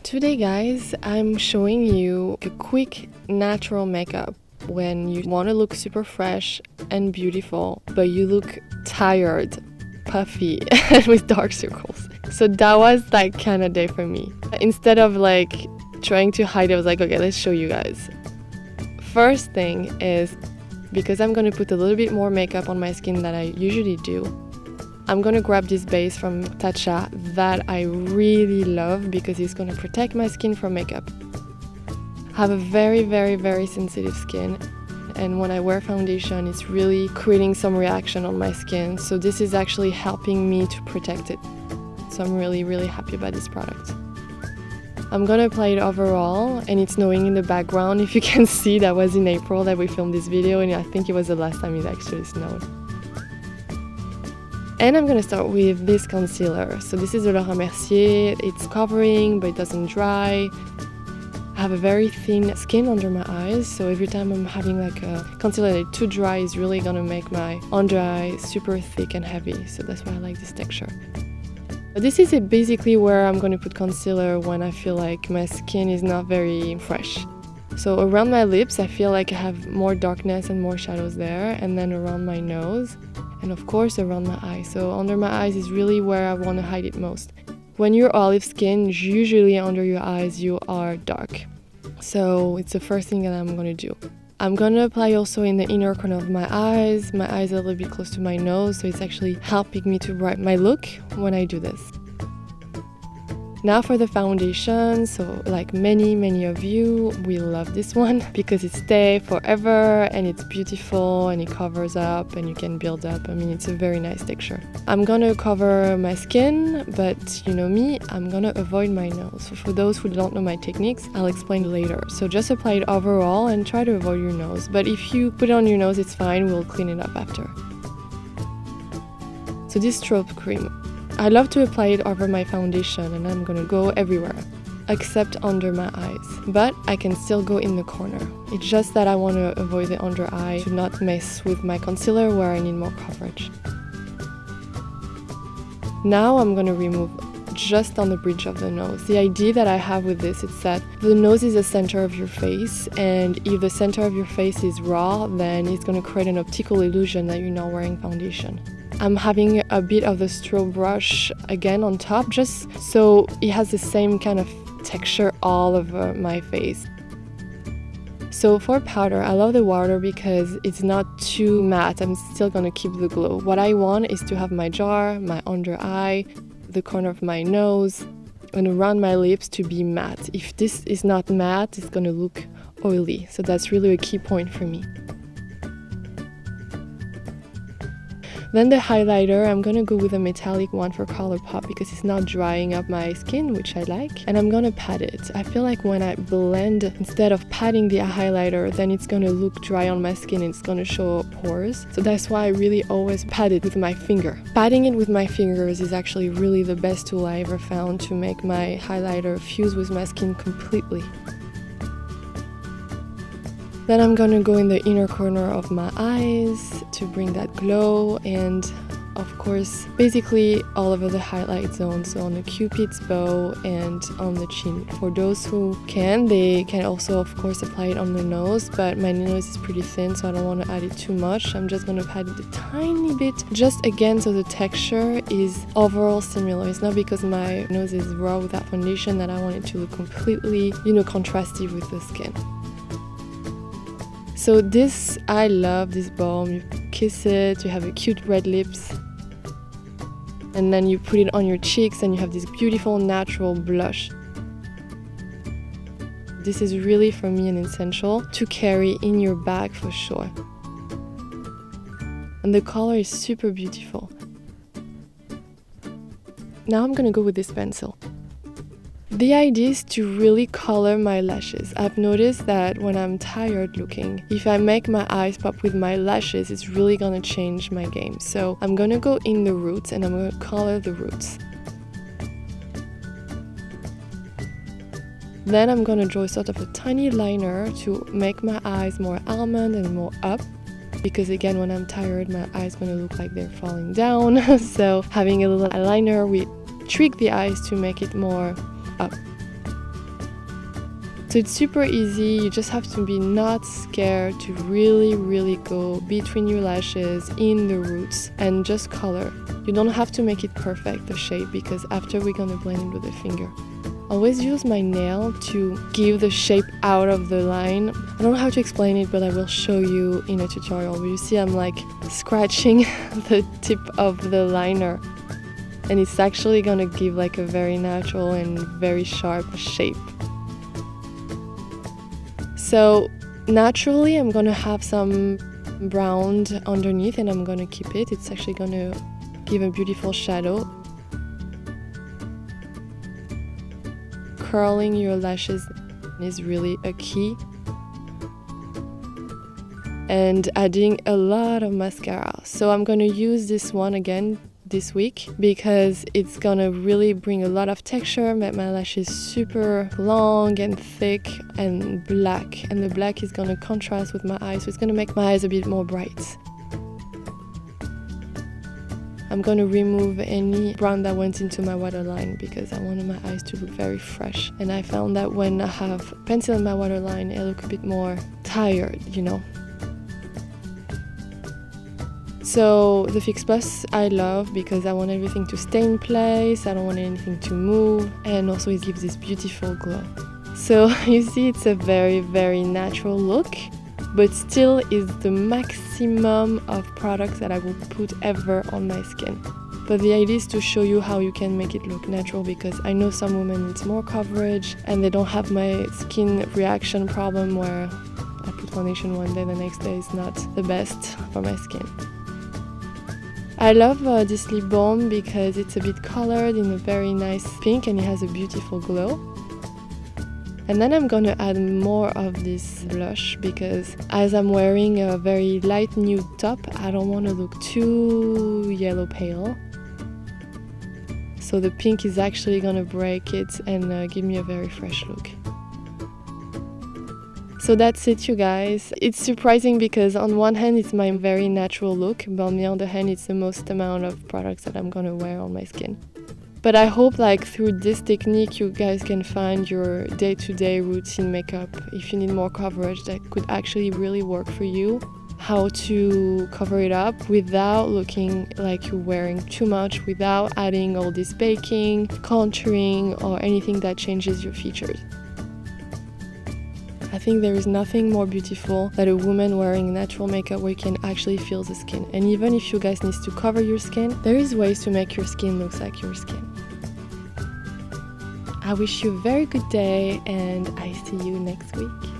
Today guys, I'm showing you a quick natural makeup when you want to look super fresh and beautiful, but you look tired, puffy, and with dark circles. So that was like kind of day for me. Instead of like trying to hide it, I was like, okay, let's show you guys. First thing is, because I'm going to put a little bit more makeup on my skin than I usually do, I'm going to grab this base from TATCHA that I really love because it's going to protect my skin from makeup. I have a very sensitive skin, and when I wear foundation it's really creating some reaction on my skin, so this is actually helping me to protect it. So I'm really happy about this product. I'm gonna apply it overall, and it's snowing in the background. If you can see, that was in April that we filmed this video, and I think it was the last time it actually snowed. And I'm gonna start with this concealer. So this is the MERCIER. It's covering, but it doesn't dry. I have a very thin skin under my eyes, so every time I'm having like a concealer that's too dry, is really gonna make my under eye super thick and heavy. So that's why I like this texture. This is basically where I'm gonna put concealer when I feel like my skin is not very fresh. So around my lips, I feel like I have more darkness and more shadows there, and then around my nose, and of course around my eyes. So under my eyes is really where I want to hide it most. When you're olive skin, usually under your eyes you are dark. So it's the first thing that I'm going to do. I'm going to apply also in the inner corner of my eyes. My eyes are a little bit close to my nose, so it's actually helping me to brighten my look when I do this. Now for the foundation, so like many of you, we love this one because it stays forever and it's beautiful and it covers up and you can build up. I mean, it's a very nice texture. I'm gonna cover my skin, but you know me, I'm gonna avoid my nose. So for those who don't know my techniques, I'll explain later. So just apply it overall and try to avoid your nose. But if you put it on your nose, it's fine, we'll clean it up after. So this strobe cream, I love to apply it over my foundation, and I'm gonna go everywhere except under my eyes, but I can still go in the corner. It's just that I want to avoid the under eye to not mess with my concealer where I need more coverage. Now I'm gonna remove just on the bridge of the nose. The idea that I have with this is that the nose is the center of your face, and if the center of your face is raw, then it's gonna create an optical illusion that you're not wearing foundation. I'm having a bit of the strobe brush again on top, just so it has the same kind of texture all over my face. So for powder, I love the wowder because it's not too matte. I'm still gonna keep the glow. What I want is to have my jaw, my under eye, the corner of my nose, and around my lips to be matte. If this is not matte, it's gonna look oily. So that's really a key point for me. Then the highlighter, I'm gonna go with a metallic one for COLOURPOP because it's not drying up my skin, which I like, and I'm gonna pat it. I feel like when I blend, instead of patting the highlighter, then it's gonna look dry on my skin and it's gonna show pores. So that's why I really always pat it with my finger. Patting it with my fingers is actually really the best tool I ever found to make my highlighter fuse with my skin completely. Then I'm gonna go in the inner corner of my eyes to bring that glow, and of course basically all over the highlight zone, so on the cupid's bow and on the chin. For those who can, they can also of course apply it on the nose, but my nose is pretty thin, so I don't want to add it too much. I'm just gonna pat it a tiny bit, just again so the texture is overall similar. It's not because my nose is raw without foundation that I want it to look completely, contrasty with the skin. So this, I love this balm. You kiss it, you have a cute red lips, and then you put it on your cheeks and you have this beautiful natural blush. This is really for me an essential to carry in your bag for sure. And the color is super beautiful. Now I'm gonna go with this pencil. The idea is to really color my lashes. I've noticed that when I'm tired looking, if I make my eyes pop with my lashes, it's really gonna change my game. So I'm gonna go in the roots and I'm gonna color the roots. Then I'm gonna draw sort of a tiny liner to make my eyes more almond and more up. Because again, when I'm tired, my eyes gonna look like they're falling down. So having a little eyeliner, we trick the eyes to make it more up. So it's super easy, you just have to be not scared to really go between your lashes, in the roots, and just color. You don't have to make it perfect, the shape, because after we're gonna blend it with a finger. Always use my nail to give the shape out of the line. I don't know how to explain it, but I will show you in a tutorial. But you see I'm like scratching the tip of the liner, and it's actually gonna give like a very natural and very sharp shape. So naturally I'm gonna have some brown underneath and I'm gonna keep it. It's actually gonna give a beautiful shadow. Curling your lashes is really a key. And adding a lot of mascara. So I'm gonna use this one again this week because it's gonna really bring a lot of texture, make my lashes super long and thick and black, and the black is gonna contrast with my eyes, so it's gonna make my eyes a bit more bright. I'm gonna remove any brown that went into my waterline because I wanted my eyes to look very fresh, and I found that when I have pencil in my waterline I look a bit more tired, you know. So the Fix Plus I love because I want everything to stay in place, I don't want anything to move, and also it gives this beautiful glow. So you see it's a very natural look, but still is the maximum of products that I will put ever on my skin. But the idea is to show you how you can make it look natural, because I know some women need more coverage and they don't have my skin reaction problem where I put foundation one day, the next day is not the best for my skin. I love this lip balm because it's a bit colored in a very nice pink and it has a beautiful glow. And then I'm gonna add more of this blush because as I'm wearing a very light nude top, I don't want to look too yellow pale. So the pink is actually gonna break it and give me a very fresh look. So that's it, you guys. It's surprising because on one hand it's my very natural look, but on the other hand it's the most amount of products that I'm gonna wear on my skin. But I hope like through this technique you guys can find your day-to-day routine makeup. If you need more coverage, that could actually really work for you. How to cover it up without looking like you're wearing too much, without adding all this baking, contouring, or anything that changes your features. I think there is nothing more beautiful than a woman wearing natural makeup where you can actually feel the skin. And even if you guys need to cover your skin, there is ways to make your skin look like your skin. I wish you a very good day and I see you next week.